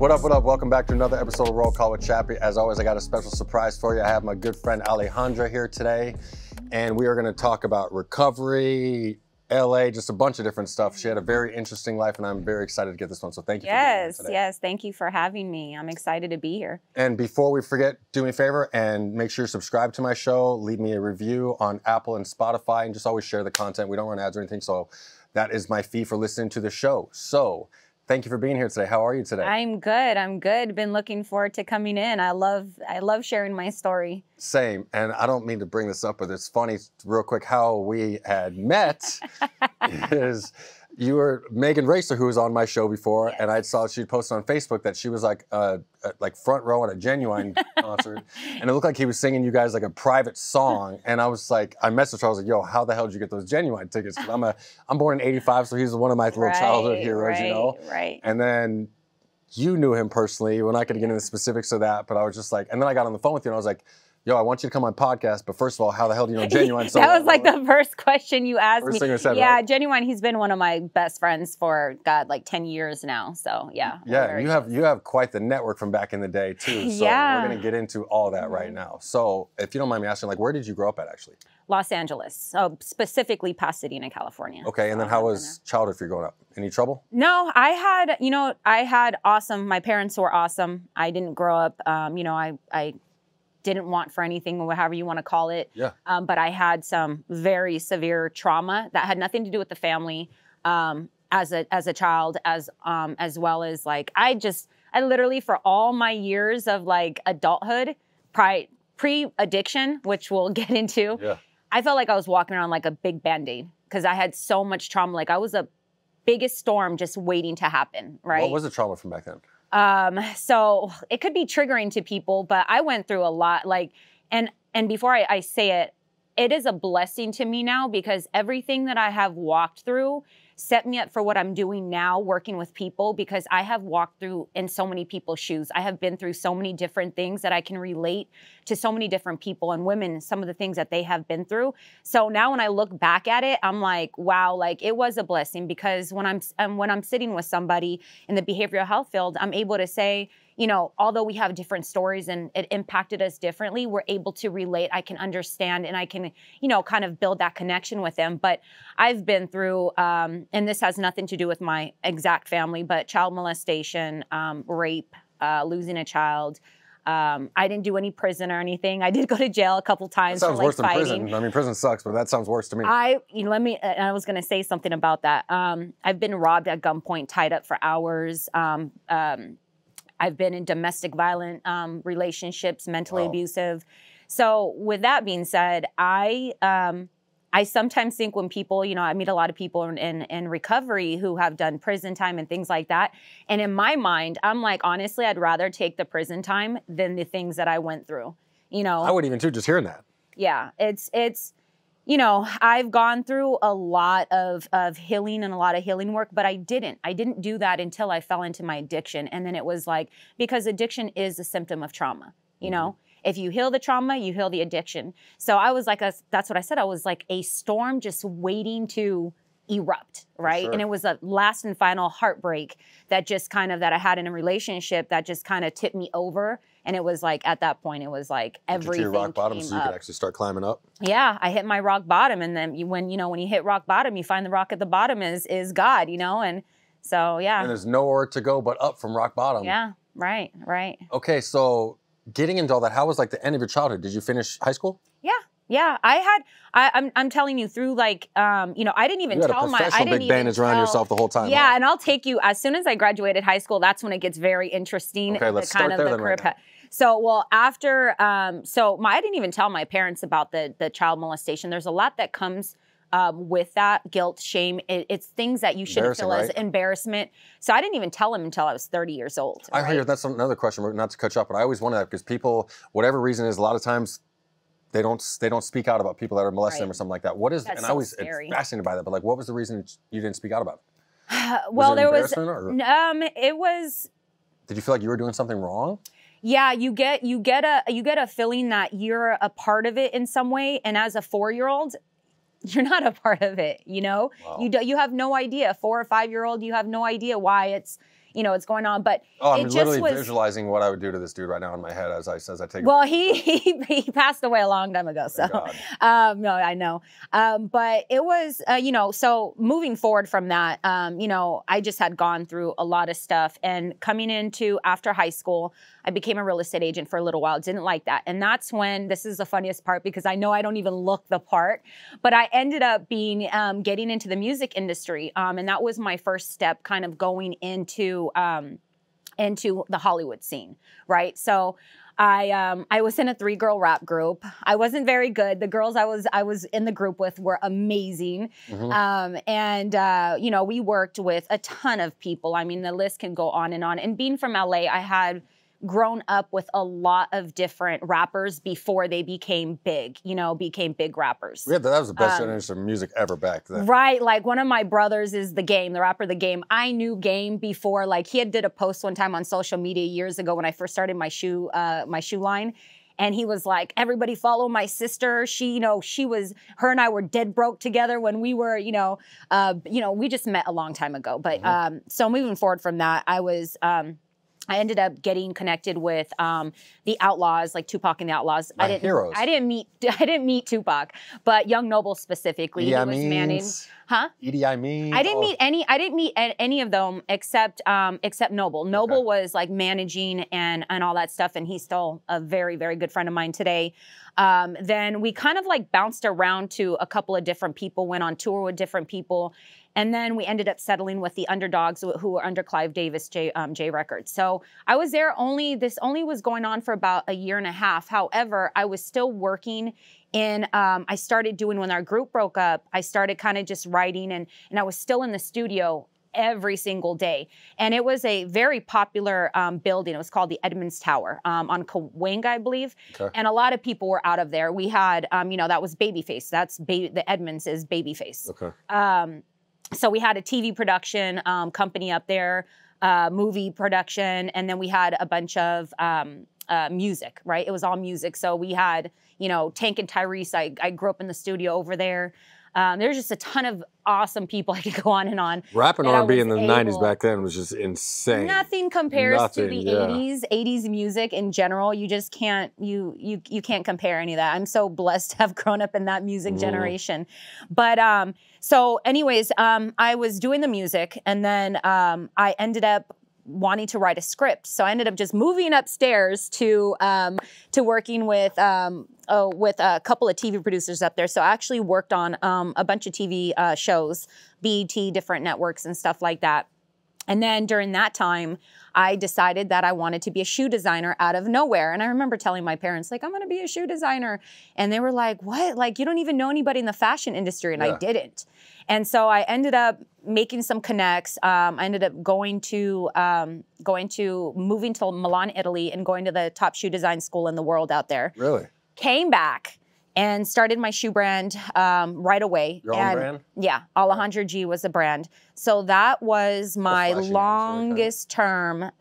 What up, what up? Welcome back to another episode of Roll Call with Chappy. As always, I got a special surprise for you. I have my good friend Alejandra here today, and we are going to talk about recovery, LA, just a bunch of different stuff. She had a very interesting life, and I'm very excited to get this one, so thank you for being here today. Yes, thank you for having me. I'm excited to be here. And before we forget, do me a favor and make sure you subscribe to my show, leave me a review on Apple and Spotify, and just always share the content. We don't run ads or anything, so that is my fee for listening to the show. So, thank you for being here today. How are you today? I'm good. Been looking forward to coming in. I love sharing my story. Same. And I don't mean to bring this up, but it's funny, real quick, how we had met is you were Megan Racer, who was on my show before, yes. And I saw she'd posted on Facebook that she was like front row at a Genuine concert, and it looked like he was singing you guys like a private song. And I was like, I messaged her, I was like, yo, how the hell did you get those Genuine tickets? Because I'm born in '85, so he's one of my little childhood heroes, you know? Right. And then you knew him personally. We're not going to get into the specifics of that, but I was just like, and then I got on the phone with you and I was like, yo, I want you to come on podcast, but first of all, how the hell do you know Genuine? So that was like the first question you asked me. First thing I said, yeah, right? Genuine, he's been one of my best friends for, God, like 10 years now. So yeah. Yeah, you have quite the network from back in the day too. So yeah. We're going to get into all that right now. So if you don't mind me asking, like, where did you grow up at actually? Los Angeles, so specifically Pasadena, California. Okay, and then how was childhood for you growing up? Any trouble? No, I had awesome, my parents were awesome. I didn't grow up, I didn't want for anything, however you want to call it. Yeah. But I had some very severe trauma that had nothing to do with the family as a child, as well as like, I literally for all my years of like adulthood, pre-addiction, which we'll get into, yeah. I felt like I was walking around like a big Band-Aid because I had so much trauma. Like I was a biggest storm just waiting to happen, right? What was the trauma from back then? So it could be triggering to people, but I went through a lot, like, and before I say it, it is a blessing to me now because everything that I have walked through set me up for what I'm doing now, working with people, because I have walked through in so many people's shoes. I have been through so many different things that I can relate to so many different people and women, some of the things that they have been through. So now when I look back at it, I'm like, wow, like it was a blessing because when I'm sitting with somebody in the behavioral health field, I'm able to say, you know, although we have different stories and it impacted us differently, we're able to relate. I can understand and I can, you know, kind of build that connection with them. But I've been through, and this has nothing to do with my exact family, but child molestation, rape, losing a child. I didn't do any prison or anything. I did go to jail a couple times. That sounds for, like, worse than fighting. prison. I mean, prison sucks, but that sounds worse to me. I was going to say something about that. I've been robbed at gunpoint, tied up for hours. I've been in domestic violent relationships, mentally abusive. So with that being said, I sometimes think when people, you know, I meet a lot of people in recovery who have done prison time and things like that. And in my mind, I'm like, honestly, I'd rather take the prison time than the things that I went through, you know. I would even too, just hearing that. Yeah, it's you know, I've gone through a lot of healing and a lot of healing work, but I didn't do that until I fell into my addiction. And then it was like, because addiction is a symptom of trauma, you know? If you heal the trauma, you heal the addiction. So I was like, that's what I said. I was like a storm just waiting to erupt, right? Sure. And it was a last and final heartbreak that just kind of, that I had in a relationship that just kind of tipped me over. And it was like, at that point, it was like everything came rock bottom so you up. could actually start climbing up? Yeah, I hit my rock bottom. And then when you hit rock bottom, you find the rock at the bottom is God, you know? And so, yeah. And there's nowhere to go but up from rock bottom. Yeah, right. Okay, so getting into all that, how was like the end of your childhood? Did you finish high school? Yeah, I'm telling you through like, you know, I didn't even tell my, I didn't big bandage around yourself the whole time. Yeah, huh? And I'll take you, as soon as I graduated high school, that's when it gets very interesting. Okay, let's start there then right now. So, well, after, I didn't even tell my parents about the child molestation. There's a lot that comes with that, guilt, shame. It's things that you shouldn't feel as embarrassment. So I didn't even tell them until I was 30 years old. I heard that's another question, not to cut you up, but I always wonder that because people, whatever reason is, a lot of times they don't speak out about people that are molesting them or something like that. What is, that's and so I was scary. fascinated by that, but like, what was the reason you didn't speak out about it? Well, there was, it was. Did you feel like you were doing something wrong? Yeah, you get a feeling that you're a part of it in some way, and as a 4-year-old, you're not a part of it. You know, wow. You have no idea. 4 or 5-year-old, you have no idea why it's you know, it's going on. But oh, it I'm just literally was, visualizing what I would do to this dude right now in my head as I take. well, he passed away a long time ago, so no, I know. But it was, you know, so moving forward from that, you know, I just had gone through a lot of stuff, and coming into after high school, I became a real estate agent for a little while. Didn't like that, and that's when, this is the funniest part because I know I don't even look the part, but I ended up being getting into the music industry, and that was my first step, kind of going into the Hollywood scene, right? So I was in a 3-girl rap group. I wasn't very good. The girls I was in the group with were amazing. And you know, we worked with a ton of people. I mean, the list can go on. And being from LA, I had grown up with a lot of different rappers before they became big, you know, became big rappers. Yeah, that was the best generation of music ever back then. Right, like one of my brothers is The Game, the rapper The Game. I knew Game before, like he did a post one time on social media years ago when I first started my shoe line. And he was like, everybody follow my sister. She, you know, her and I were dead broke together when we were, you know, we just met a long time ago. But so moving forward from that, I ended up getting connected with the Outlaws, like Tupac and the Outlaws. Heroes. I didn't meet Tupac, but Young Noble specifically. He was managing. Huh? Edie Amin. I didn't meet any of them except Noble. Noble was like managing and all that stuff, and he's still a very, very good friend of mine today. Then we kind of like bounced around to a couple of different people, went on tour with different people. And then we ended up settling with the Underdogs, who were under Clive Davis J Records. So I was there this only was going on for about a year and a half. However, I was still working in, I started doing, when our group broke up, I started kind of just writing, and I was still in the studio every single day. And it was a very popular building. It was called the Edmonds Tower on Cahuenga, I believe. And a lot of people were out of there. We had, you know, that was Babyface. The Edmonds is Babyface. So we had a TV production company up there, movie production, and then we had a bunch of music, right? It was all music. So we had, you know, Tank and Tyrese. I grew up in the studio over there. There's just a ton of awesome people. I could go on and on. Rap and R&B in the 90s back then was just insane. Nothing compares to the 80s. 80s music in general. You just can't, you can't compare any of that. I'm so blessed to have grown up in that music generation. But so anyways, I was doing the music, and then I ended up wanting to write a script. So I ended up just moving upstairs to working with a couple of TV producers up there. So I actually worked on a bunch of TV shows, BET, different networks and stuff like that. And then during that time, I decided that I wanted to be a shoe designer out of nowhere. And I remember telling my parents, like, I'm going to be a shoe designer. And they were like, what? Like, you don't even know anybody in the fashion industry. And I didn't. And so I ended up making some connects. I ended up moving to Milan, Italy, and going to the top shoe design school in the world out there. Really? Came back and started my shoe brand right away. Your own brand? Yeah, Alejandra G was the brand. So that was my longest term,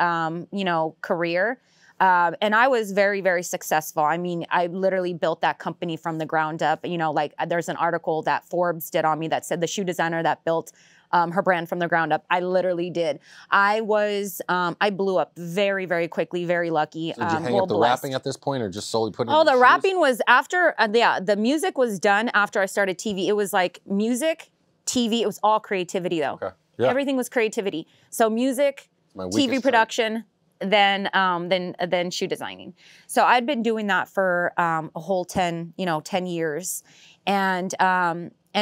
you know, career. And I was very, very successful. I mean, I literally built that company from the ground up. You know, like there's an article that Forbes did on me that said the shoe designer that built her brand from the ground up. I literally did. I blew up very, very quickly, very lucky. So did you hang up the rapping at this point, or just solely putting the rapping was after, the music was done after I started TV. It was like music, TV, it was all creativity though. Okay. Yeah. Everything was creativity. So music, TV production, then shoe designing. So I'd been doing that for a whole 10 years. And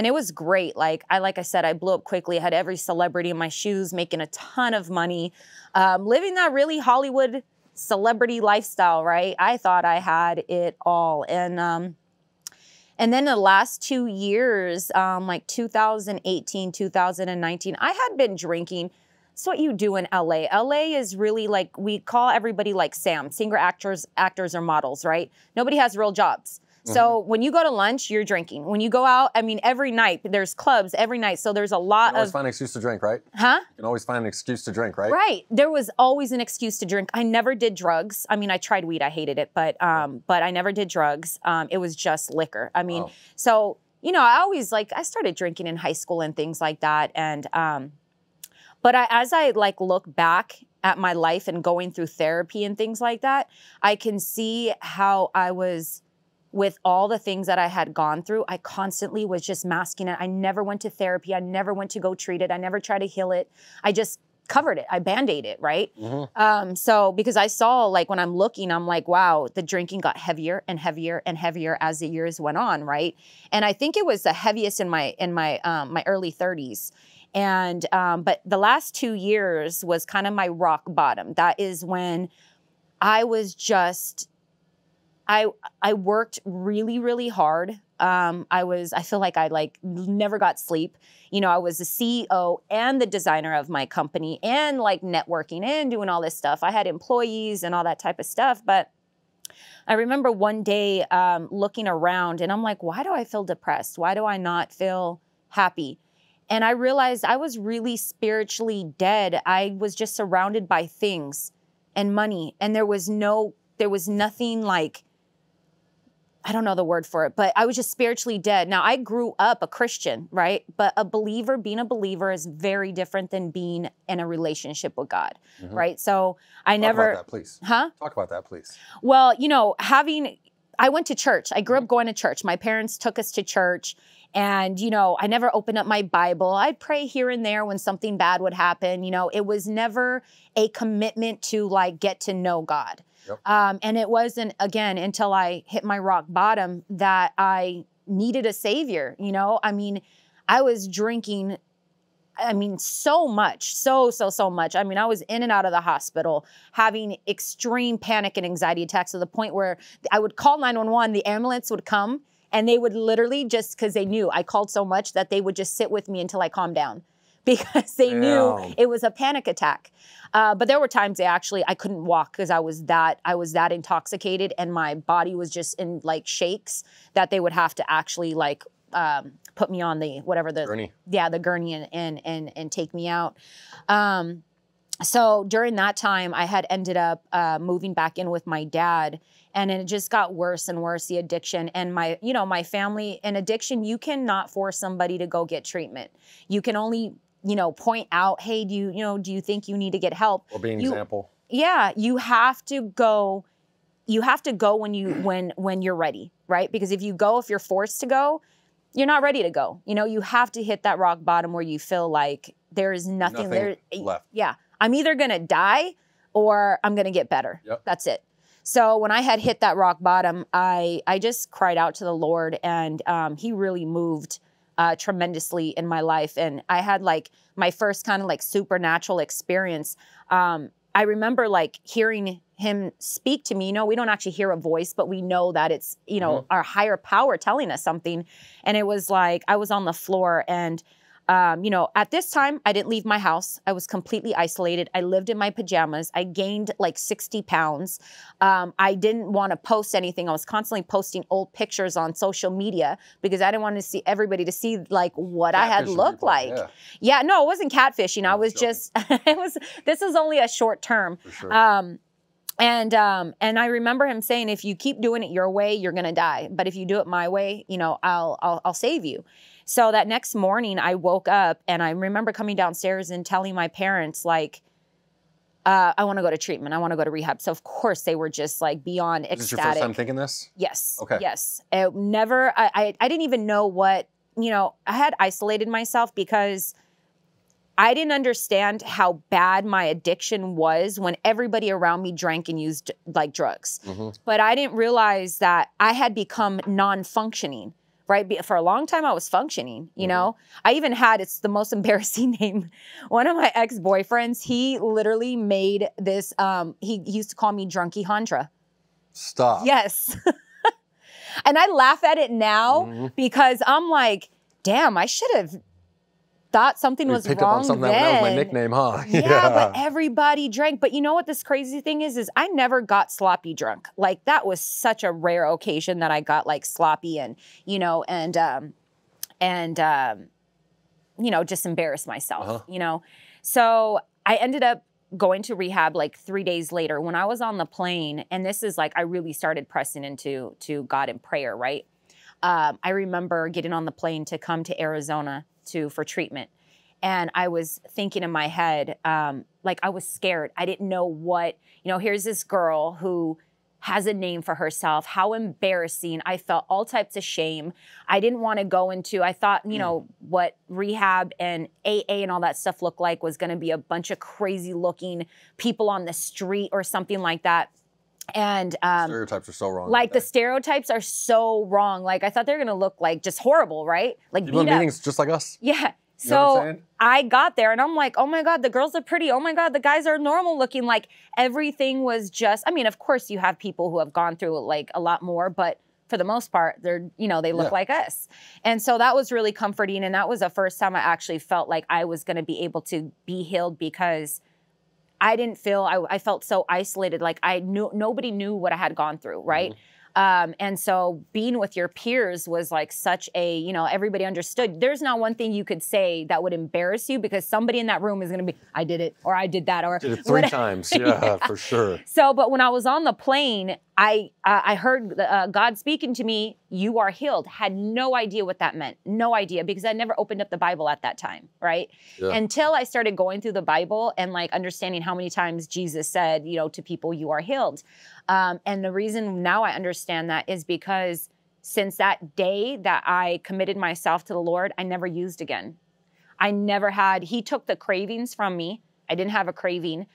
it was great. Like I said, I blew up quickly. I had every celebrity in my shoes, making a ton of money, living that really Hollywood celebrity lifestyle, right? I thought I had it all. And then the last 2 years, like 2018, 2019, I had been drinking. It's what you do in LA. LA is really like, we call everybody like Sam, singer, actors, or models, right? Nobody has real jobs. So when you go to lunch, you're drinking. When you go out, I mean, every night, there's clubs every night. So there's a lot of... You can always find an excuse to drink, right? Huh? You can always find an excuse to drink, right? Right. There was always an excuse to drink. I never did drugs. I mean, I tried weed. I hated it. But I never did drugs. It was just liquor. I mean, so, you know, I started drinking in high school and things like that. And... But as I like look back at my life and going through therapy and things like that, I can see how I was, with all the things that I had gone through, I constantly was just masking it. I never went to therapy. I never went to go treat it. I never tried to heal it. I just covered it. I Band-Aid it, right? So because I saw, like, when I'm looking, I'm like, wow, the drinking got heavier and heavier and heavier as the years went on, right? And I think it was the heaviest in my my early 30s. And but the last 2 years was kind of my rock bottom. That is when I was just, I worked really, really hard. I feel like I like never got sleep. You know, I was the CEO and the designer of my company and like networking and doing all this stuff. I had employees and all that type of stuff. But I remember one day looking around and I'm like, why do I feel depressed? Why do I not feel happy? And I realized I was really spiritually dead. I was just surrounded by things and money. And there was nothing like, I don't know the word for it, but I was just spiritually dead. Now, I grew up a Christian, right? But being a believer is very different than being in a relationship with God, right? So I Talk about that, please. Huh? Talk about that, please. Well, you know, I went to church. I grew up going to church. My parents took us to church. And, you know, I never opened up my Bible. I'd pray here and there when something bad would happen. You know, it was never a commitment to like get to know God. Yep. And it wasn't, again, until I hit my rock bottom that I needed a savior. You know, I mean, I was drinking, I mean, so much, so much. I mean, I was in and out of the hospital having extreme panic and anxiety attacks to the point where I would call 911, the ambulance would come, and they would literally, just because they knew I called so much, that they would just sit with me until I calmed down because they knew it was a panic attack. But there were times I couldn't walk because I was that intoxicated and my body was just in like shakes that they would have to actually like put me on the gurney. Yeah, the gurney and take me out. So during that time, I had ended up moving back in with my dad, and it just got worse and worse, the addiction. And my family, in addiction, you cannot force somebody to go get treatment. You can only, point out, hey, do you think you need to get help? Or be an example. Yeah, you have to go. You have to go when you're ready, right? Because if you're forced to go, you're not ready to go. You have to hit that rock bottom where you feel like there is nothing there left. Yeah. I'm either going to die or I'm going to get better. Yep. That's it. So when I had hit that rock bottom, I just cried out to the Lord, and he really moved tremendously in my life. And I had like my first kind of like supernatural experience. I remember like hearing him speak to me. We don't actually hear a voice, but we know that it's, our higher power telling us something. And it was like, I was on the floor, and at this time, I didn't leave my house. I was completely isolated. I lived in my pajamas. I gained like 60 pounds. I didn't want to post anything. I was constantly posting old pictures on social media because I didn't want to see everybody to see like what I had looked like. Yeah, no, it wasn't catfishing. I was just, this is only a short term. For sure. And I remember him saying, if you keep doing it your way, you're going to die. But if you do it my way, I'll save you. So that next morning I woke up, and I remember coming downstairs and telling my parents, like, I want to go to treatment. I want to go to rehab. So of course they were just like beyond ecstatic. Is this your first time thinking this? Yes. Okay. Yes. I didn't even know what, I had isolated myself because I didn't understand how bad my addiction was when everybody around me drank and used like drugs. But I didn't realize that I had become non-functioning. Right? For a long time, I was functioning, I even had, it's the most embarrassing name. One of my ex-boyfriends, he literally made this, he used to call me Drunky Handra. Stop. Yes. And I laugh at it now because I'm like, damn, I should have thought something was picked wrong up on something then. That was my nickname, huh? Yeah, but everybody drank. But you know what this crazy thing is I never got sloppy drunk. Like that was such a rare occasion that I got like sloppy and, just embarrassed myself, So I ended up going to rehab like 3 days later when I was on the plane. And this is like, I really started pressing into God in prayer, right? I remember getting on the plane to come to Arizona for treatment. And I was thinking in my head, like I was scared. I didn't know what, here's this girl who has a name for herself. How embarrassing. I felt all types of shame. I didn't want to go into, I thought, what rehab and AA and all that stuff looked like was going to be a bunch of crazy looking people on the street or something like that. And stereotypes are so wrong. Like the stereotypes are so wrong. Like I thought they were going to look like just horrible, right? Like people in meetings just like us. Yeah. You know what I'm So saying? I got there and I'm like, oh my God, the girls are pretty. Oh my God, the guys are normal looking. Like everything was just, I mean, of course you have people who have gone through like a lot more, but for the most part, they're, they look like us. And so that was really comforting. And that was the first time I actually felt like I was going to be able to be healed, because I didn't feel, I felt so isolated. Like nobody knew what I had gone through. Right. And so being with your peers was like such a, everybody understood. There's not one thing you could say that would embarrass you, because somebody in that room is going to be, I did it, or I did that, or did it 3 times. Yeah, for sure. So, but when I was on the plane, I heard God speaking to me, you are healed. Had no idea what that meant. No idea, because I never opened up the Bible at that time, right? Yeah. Until I started going through the Bible and like understanding how many times Jesus said, to people, you are healed. And the reason now I understand that is because since that day that I committed myself to the Lord, I never used again. I never had, he took the cravings from me. I didn't have a craving.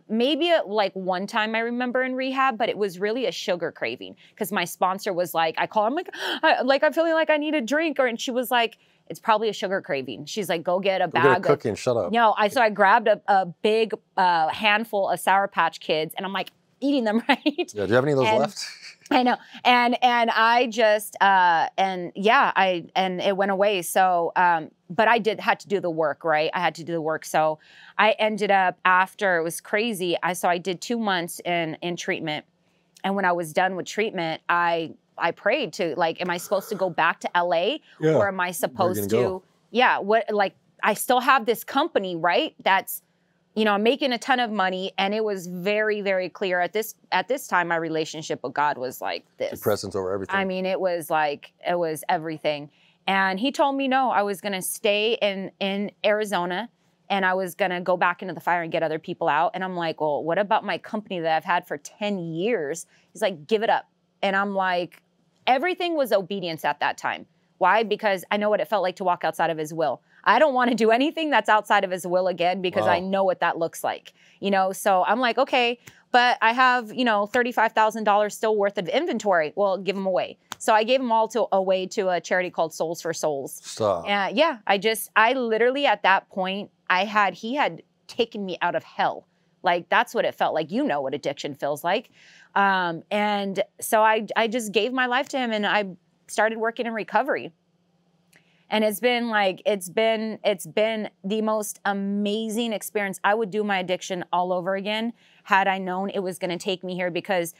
Maybe like one time I remember in rehab, but it was really a sugar craving, because my sponsor was like, I call him like, I'm feeling like I need a drink. And she was like, it's probably a sugar craving. She's like, go get a bag. Go get a cookie and shut up. No, so I grabbed a big handful of Sour Patch Kids, and I'm like eating them, right? Yeah, do you have any of those left? I know. And I just, and it went away. So, but I had to do the work, right? I had to do the work. So I ended up, after, it was crazy. I did 2 months in treatment. And when I was done with treatment, I prayed to like, am I supposed to go back to LA, or am I supposed to, I still have this company, right? That's, I'm making a ton of money, and it was very, very clear at this time, my relationship with God was like this. The presence over everything. I mean, it was everything. And he told me, no, I was going to stay in Arizona, and I was going to go back into the fire and get other people out. And I'm like, well, what about my company that I've had for 10 years? He's like, give it up. And I'm like, everything was obedience at that time. Why? Because I know what it felt like to walk outside of his will. I don't want to do anything that's outside of his will again, because I know what that looks like, So I'm like, okay, but I have, $35,000 still worth of inventory. Well, give them away. So I gave them all away to a charity called Souls for Souls. Stop. Yeah, I literally at that point, he had taken me out of hell. Like, that's what it felt like. You know what addiction feels like. And so I just gave my life to him, and I started working in recovery. And it's been the most amazing experience. I would do my addiction all over again had I known it was going to take me here, because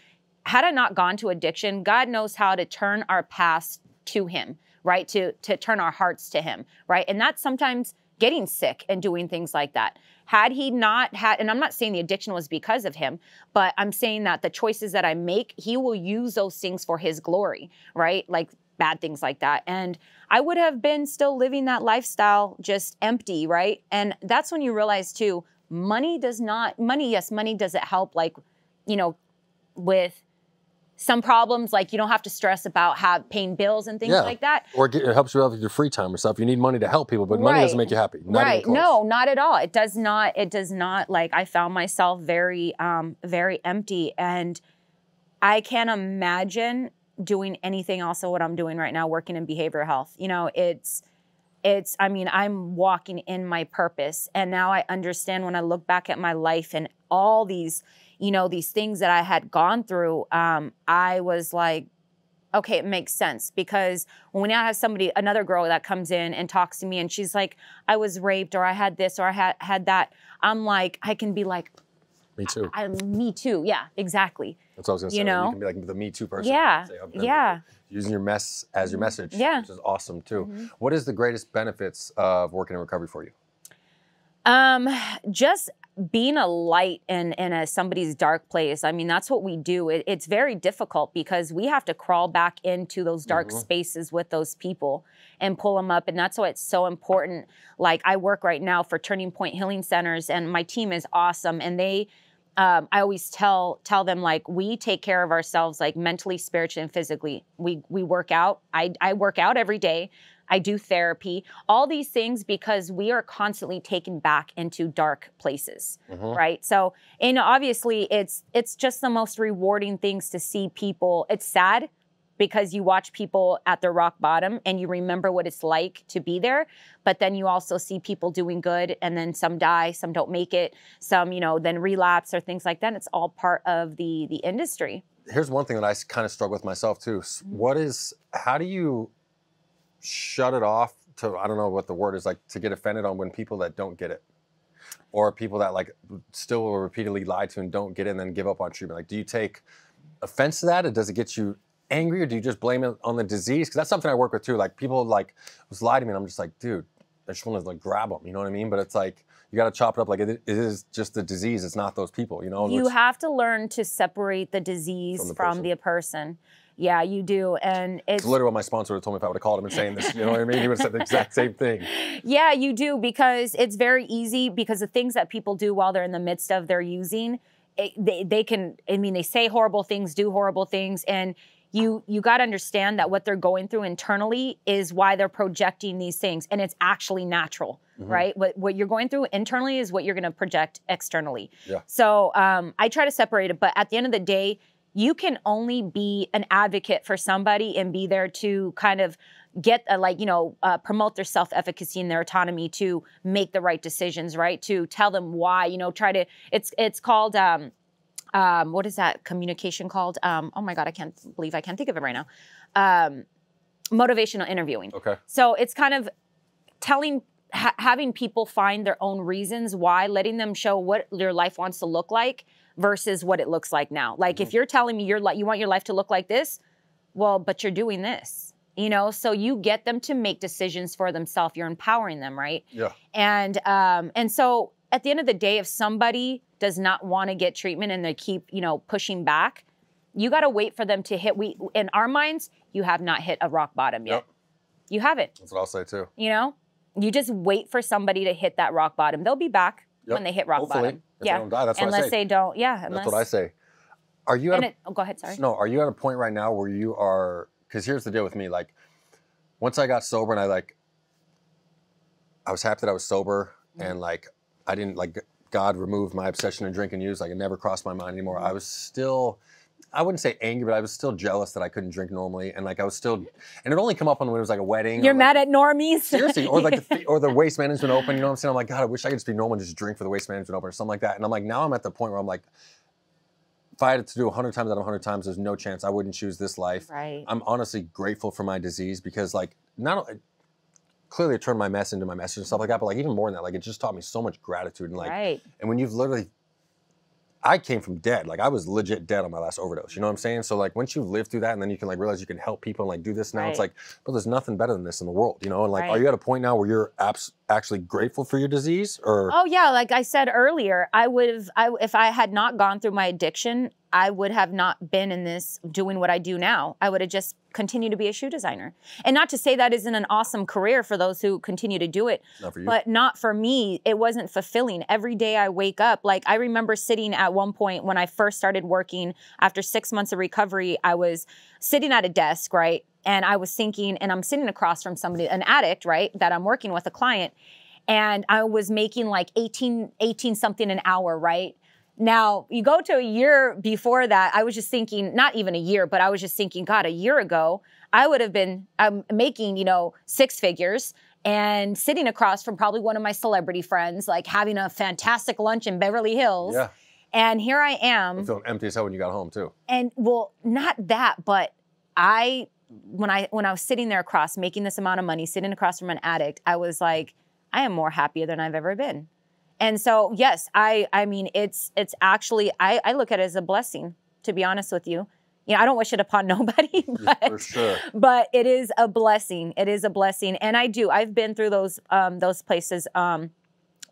had I not gone to addiction, God knows how to turn our past to him, right? To turn our hearts to him, right? And that's sometimes getting sick and doing things like that. Had he not had, and I'm not saying the addiction was because of him, but I'm saying that the choices that I make, he will use those things for his glory, right? Like bad things like that. And I would have been still living that lifestyle, just empty, right? And that's when you realize too, money does it help, like, with some problems, like you don't have to stress about paying bills and things like that. Or it helps you out with your free time or stuff. You need money to help people, but money doesn't make you happy. Not even close. No, not at all. It does not. Like, I found myself very, very empty, and I can't imagine doing anything else of what I'm doing right now, working in behavioral health. I'm walking in my purpose. And now I understand, when I look back at my life and all these, these things that I had gone through, I was like, okay, it makes sense. Because when I have another girl that comes in and talks to me, and she's like, I was raped, or I had this, or I had that, I'm like, I can be like, me too. Me too. Yeah, exactly. That's what I was going to say. You can be like the Me Too person. Yeah. Using your mess as your message. Yeah. Which is awesome too. Mm-hmm. What is the greatest benefits of working in recovery for you? Just being a light in somebody's dark place, I mean, that's what we do. It's very difficult because we have to crawl back into those dark spaces with those people and pull them up. And that's why it's so important. Like, I work right now for Turning Point Healing Centers, and my team is awesome. And they, I always tell them, like, we take care of ourselves, like, mentally, spiritually, and physically. We work out. I work out every day. I do therapy, all these things, because we are constantly taken back into dark places, right? So, and obviously it's just the most rewarding things to see people. It's sad because you watch people at their rock bottom and you remember what it's like to be there, but then you also see people doing good, and then some die, some don't make it, some, you know, then relapse or things like that. It's all part of the industry. Here's one thing that I kind of struggle with myself too. How do you shut it off to, I don't know what the word is, like, to get offended on when people that don't get it, or people that like still will repeatedly lie to and don't get it and then give up on treatment? Like, do you take offense to that, or does it get you angry, or do you just blame it on the disease? Because that's something I work with too. Like, people like was lie to me and I'm just like, dude, I just want to like grab them, you know what I mean? But it's like, you got to chop it up. Like, it is just the disease. It's not those people, you know? You have to learn to separate the disease from the person. Yeah, you do. And it's literally what my sponsor would have told me if I would have called him and saying this. You know what I mean? He would have said the exact same thing. Yeah, you do, because it's very easy, because the things that people do while they're in the midst of their using, they can, I mean, they say horrible things, do horrible things, and you got to understand that what they're going through internally is why they're projecting these things, and it's actually natural, right? What you're going through internally is what you're going to project externally. Yeah. So I try to separate it, but at the end of the day, you can only be an advocate for somebody and be there to kind of get, promote their self-efficacy and their autonomy to make the right decisions, right? To tell them why, it's called, what is that communication called? Oh my God, I can't think of it right now. Motivational interviewing. Okay. So it's kind of having people find their own reasons why, letting them show what their life wants to look like versus what it looks like now. Like, if you're telling me you want your life to look like this, well, but you're doing this, so you get them to make decisions for themselves. You're empowering them, right? Yeah. And so at the end of the day, if somebody does not want to get treatment and they keep, pushing back, you got to wait for them to hit. In our minds, you have not hit a rock bottom yet. Yep. You haven't. That's what I'll say too. You just wait for somebody to hit that rock bottom. They'll be back when they hit rock bottom. If they don't die, that's what I say. Unless they don't, that's what I say. Are you go ahead, sorry. No, are you at a point right now where you are, because here's the deal with me, like, once I got sober and I was happy that I was sober, and like, I didn't, like, God removed my obsession in drink and use, like, it never crossed my mind anymore. I was still, I wouldn't say angry, but I was still jealous that I couldn't drink normally, and like I was still, and it only come up when it was like a wedding. You're mad at normies? Seriously, or like or the Waste Management Open, you know what I'm saying? I'm like, God, I wish I could just be normal and just drink for the Waste Management Open or something like that. And I'm like, now I'm at the point where I'm like, if I had to do 100 times out of 100 times, there's no chance I wouldn't choose this life. Right. I'm honestly grateful for my disease, because like, clearly it turned my mess into my message and stuff like that, but like even more than that, like it just taught me so much gratitude, and like, and when you've literally, I came from dead. Like, I was legit dead on my last overdose. You know what I'm saying? So like, once you live through that, and then you can like realize you can help people and like do this now, it's like, but there's nothing better than this in the world, And like, are you at a point now where you're actually grateful for your disease, or? Oh yeah, like I said earlier, if I had not gone through my addiction, I would have not been in this doing what I do now. I would have just continued to be a shoe designer. And not to say that isn't an awesome career for those who continue to do it, not for you. But not for me. It wasn't fulfilling. Every day I wake up, like I remember sitting at one point when I first started working after 6 months of recovery, I was sitting at a desk, right? And I was thinking, and I'm sitting across from somebody, an addict, right? That I'm working with, a client. And I was making like 18 something an hour, right? Now, you go to a year before that, I was just thinking, not even a year, but I was just thinking, God, a year ago, I would have been making, 6 figures and sitting across from probably one of my celebrity friends, like having a fantastic lunch in Beverly Hills. Yeah. And here I am. I'm feeling empty as hell when you got home, too. And, well, not that, but when I was sitting there across, making this amount of money, sitting across from an addict, I was like, I am more happier than I've ever been. And so, yes, I mean, it's actually, I look at it as a blessing, to be honest with you. I don't wish it upon nobody, but, for sure. But it is a blessing. It is a blessing. And I've been through those places.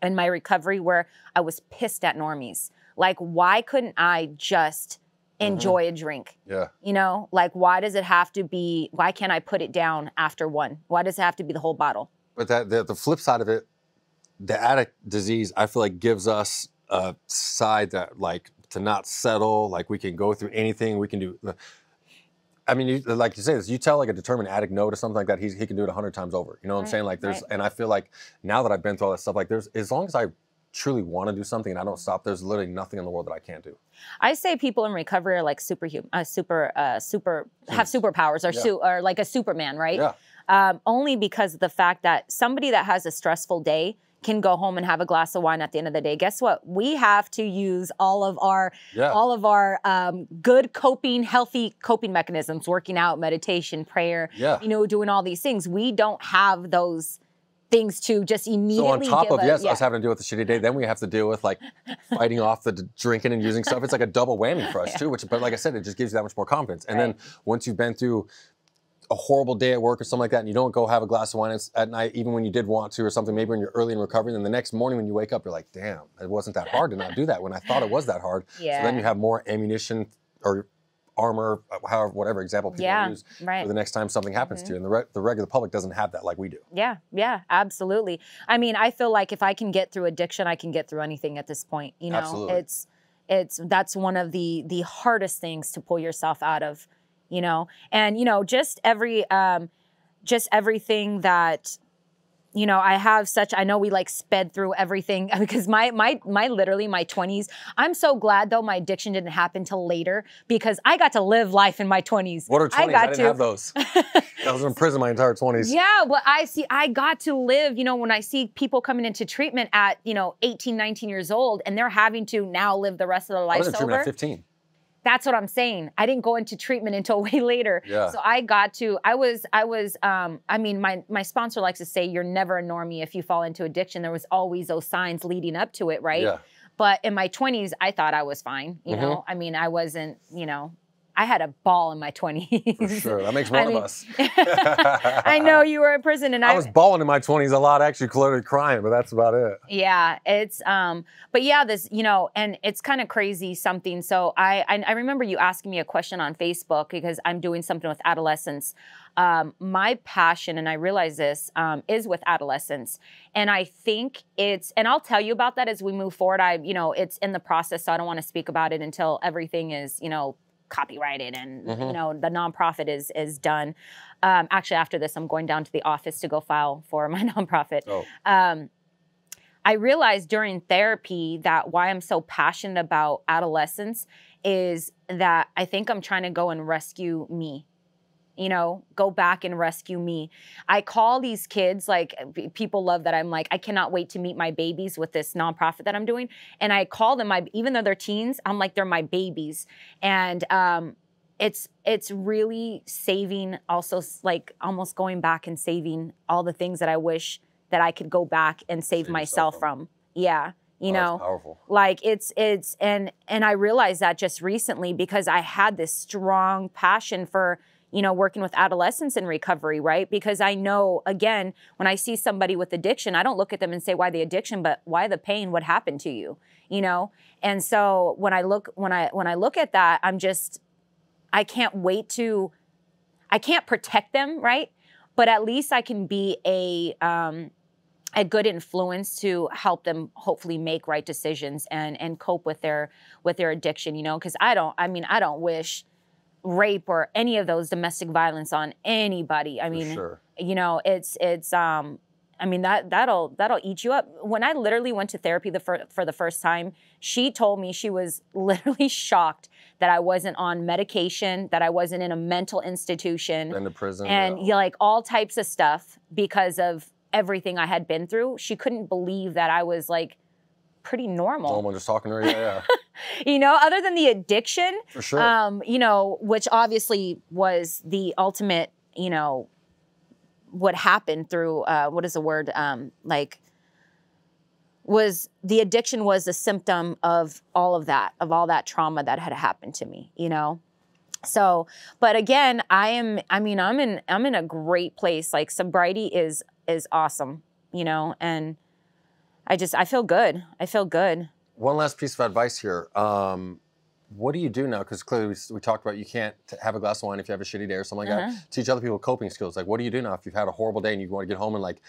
in my recovery where I was pissed at normies. Like, why couldn't I just enjoy a drink? Yeah. You know, like, why does it have to be, why can't I put it down after one? Why does it have to be the whole bottle? But the flip side of it, the addict disease, I feel like gives us a side that like to not settle, like we can go through anything, we can do. I mean, like you say this, you tell like a determined addict no to something like that, he can do it 100 times over. You know what I'm saying? Like there's, and I feel like now that I've been through all that stuff, like there's, as long as I truly want to do something and I don't stop, there's literally nothing in the world that I can't do. I say people in recovery are like superhuman, have superpowers, or like a Superman, right? Yeah. Only because of the fact that somebody that has a stressful day can go home and have a glass of wine at the end of the day. Guess what? We have to use all of our good coping, healthy coping mechanisms, working out, meditation, prayer, you know, doing all these things. We don't have those things to just immediately So on top of us having to deal with the shitty day, then we have to deal with like fighting off the drinking and using stuff. It's like a double whammy for us too, but like I said, it just gives you that much more confidence. And then once you've been through a horrible day at work or something like that, and you don't go have a glass of wine at night, even when you did want to or something, maybe when you're early in recovery, then the next morning when you wake up, you're like, damn, it wasn't that hard to not do that when I thought it was that hard. So then you have more ammunition or armor, however, whatever example people use for the next time something happens to you. And the regular public doesn't have that like we do. Yeah, absolutely. I mean, I feel like if I can get through addiction, I can get through anything at this point. You know, that's one of the hardest things to pull yourself out of. You know, and, you know, just everything that, you know, I know we like sped through everything because literally my 20s, I'm so glad though my addiction didn't happen till later because I got to live life in my 20s. What are 20s? I didn't have those. I was in prison my entire 20s. Yeah, but I got to live, you know, when I see people coming into treatment at, you know, 18, 19 years old and they're having to now live the rest of their life sober. I was in treatment at 15. That's what I'm saying. I didn't go into treatment until way later. Yeah. So I mean, my sponsor likes to say, you're never a normie if you fall into addiction. There was always those signs leading up to it, right? Yeah. But in my 20s, I thought I was fine. You know, I mean, I wasn't, you know, I had a ball in my 20s. For sure. That makes one of us. I know you were in prison and I was balling in my 20s a lot, actually clearly crying, but that's about it. Yeah, it's but yeah, this, you know, and it's kind of crazy something. So I remember you asking me a question on Facebook because I'm doing something with adolescents. My passion, and I realize this, is with adolescents. And I think and I'll tell you about that as we move forward. You know, it's in the process, so I don't want to speak about it until everything is, you know, copyrighted and you know the nonprofit is done. Actually, after this, I'm going down to the office to go file for my nonprofit. I realized during therapy that why I'm so passionate about adolescence is that I think I'm trying to go and rescue me. You know, go back and rescue me. I call these kids, like, people love that I'm like, I cannot wait to meet my babies with this nonprofit that I'm doing. And I call them, even though they're teens, I'm like, they're my babies. And it's really saving, also like almost going back and saving all the things that I wish that I could go back and save myself from. Yeah. You know, that's powerful. Like and I realized that just recently because I had this strong passion for, you know, working with adolescents in recovery, right? Because I know, again, when I see somebody with addiction, I don't look at them and say, why the addiction, but why the pain? What happened to you? You know? And so when I look at that, I can't protect them, right? But at least I can be a good influence to help them hopefully make right decisions and cope with their addiction, you know? Because I don't wish rape or any of those domestic violence on anybody. I mean, you know, I mean, that'll eat you up. When I literally went to therapy for the first time, she told me she was literally shocked that I wasn't on medication, that I wasn't in a mental institution. In the prison. And you know, like all types of stuff because of everything I had been through. She couldn't believe that I was like pretty normal. Normal, just talking to her, yeah. You know, other than the addiction. For sure. You know, which obviously was the ultimate, you know, what happened through, what is the word? Was the addiction was a symptom of all that trauma that had happened to me, you know? So, but again, I'm in a great place. Like sobriety is awesome, you know, and I feel good. I feel good. One last piece of advice here. What do you do now? Because clearly we talked about you can't have a glass of wine if you have a shitty day or something like that. Teach other people coping skills. Like, what do you do now if you've had a horrible day and you want to get home and like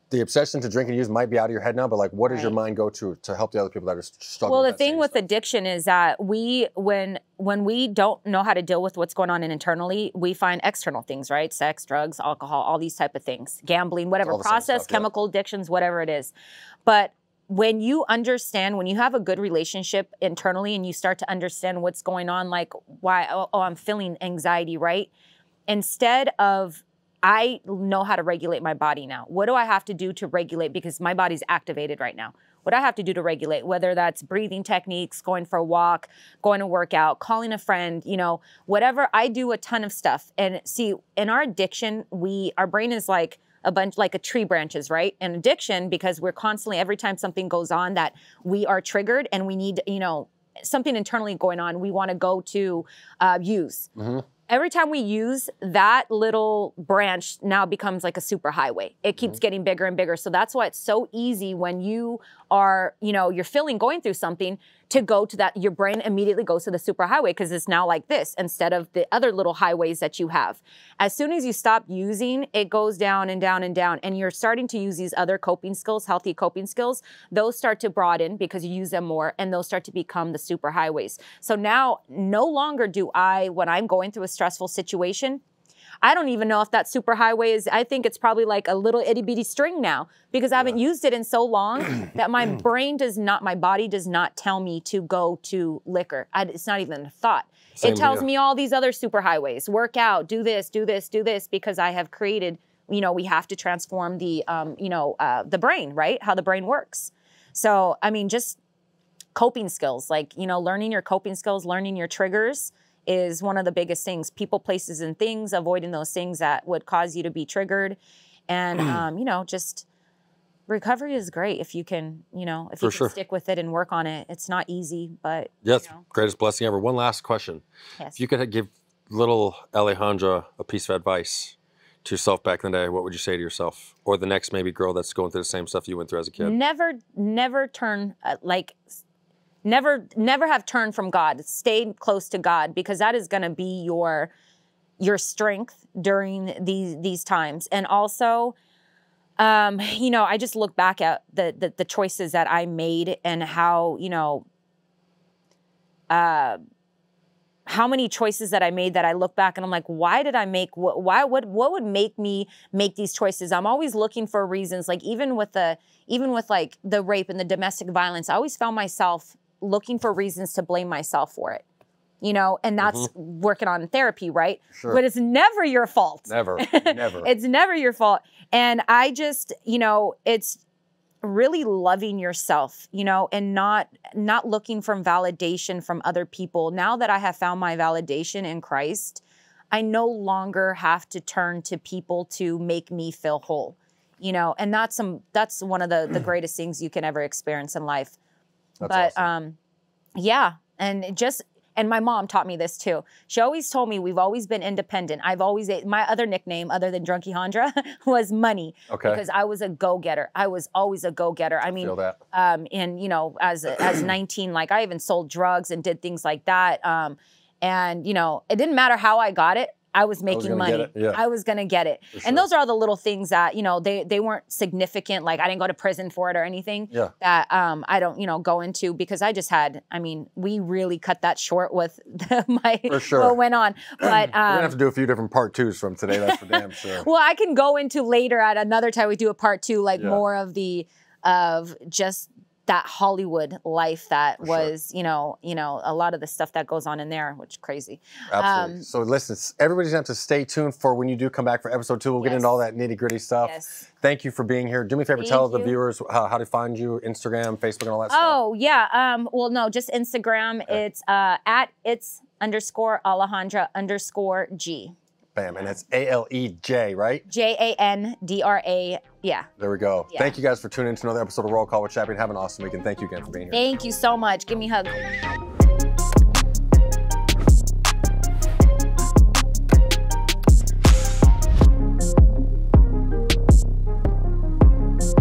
the obsession to drink and use might be out of your head now, but like, what does your mind go to help the other people that are struggling? Well, the thing with addiction is that when we don't know how to deal with what's going on internally, we find external things, right? Sex, drugs, alcohol, all these type of things, gambling, whatever, processed chemical addictions, whatever it is. But when you understand, when you have a good relationship internally and you start to understand what's going on, like why, oh, I'm feeling anxiety, right? Instead of, I know how to regulate my body now. What do I have to do to regulate? Because my body's activated right now. What do I have to do to regulate? Whether that's breathing techniques, going for a walk, going to work out, calling a friend, you know, whatever. I do a ton of stuff. And see, in our addiction, our brain is like a bunch, like a tree branches, right? And addiction, because we're constantly, every time something goes on that we are triggered and we need, you know, something internally going on, we want to go to use. Every time we use, that little branch now becomes like a super highway. It keeps getting bigger and bigger. So that's why it's so easy when you are, you know, you're going through something, to go to that, your brain immediately goes to the super highway because it's now like this instead of the other little highways that you have. As soon as you stop using, it goes down and down and down, and you're starting to use these other coping skills, healthy coping skills. Those start to broaden because you use them more, and those start to become the super highways. So now no longer do I, when I'm going through a stressful situation, I don't even know if that super highway is, I think it's probably like a little itty bitty string now, because I haven't used it in so long that my brain does not, my body does not tell me to go to liquor. It's not even a thought. It tells me all these other super highways, work out, do this, do this, do this, because I have created, you know, we have to transform the, the brain, right? How the brain works. So, I mean, just coping skills, like, you know, learning your coping skills, learning your triggers is one of the biggest things. People, places, and things, avoiding those things that would cause you to be triggered. And, you know, just recovery is great if you can, you know, if you can stick with it and work on it. It's not easy, but. Yes, you know. Greatest blessing ever. One last question. Yes. If you could give little Alejandra a piece of advice to yourself back in the day, what would you say to yourself? Or the next maybe girl that's going through the same stuff you went through as a kid? Never turn, Never have turned from God. Stay close to God, because that is going to be your strength during these times. And also, you know, I just look back at the choices that I made and how, you know, how many choices that I made that I look back and I'm like, why did I make, what would make me make these choices? I'm always looking for reasons. Like even with like the rape and the domestic violence, I always found myself looking for reasons to blame myself for it, you know, and that's working on therapy, right? Sure. But it's never your fault. Never. It's never your fault. And I just, you know, it's really loving yourself, you know, and not looking for validation from other people. Now that I have found my validation in Christ, I no longer have to turn to people to make me feel whole, you know, and that's one of the greatest things you can ever experience in life. That's awesome. Yeah. And my mom taught me this too. She always told me we've always been independent. My other nickname other than Drunky Handra was Money. Okay. Because I was a go-getter. I was always a go-getter. I mean, feel that. And you know, as 19, like I even sold drugs and did things like that. And you know, it didn't matter how I got it. I was making money. Yeah. I was going to get it. Sure. And those are all the little things that, you know, they weren't significant. Like I didn't go to prison for it or anything that I don't, you know, go into, because I just had, I mean, we really cut that short with what went on. But we're going to have to do a few different part twos from today. That's for damn sure. Well, I can go into later at another time. We do a part two, like more of just that Hollywood life that was, you know, a lot of the stuff that goes on in there, which is crazy. Absolutely. So listen, everybody's going to have to stay tuned for when you do come back for episode 2. We'll get into all that nitty gritty stuff. Yes. Thank you for being here. Do me a favor, tell the viewers how to find you, Instagram, Facebook, and all that stuff. Oh, yeah. Well, no, just Instagram. Okay. It's at its_Alejandra_G. Bam, and it's ALEJ, right? JANDRA, yeah. There we go. Yeah. Thank you guys for tuning in to another episode of Roll Call with Chappy, and have an awesome weekend. Thank you again for being here. Thank you so much. Give me a hug.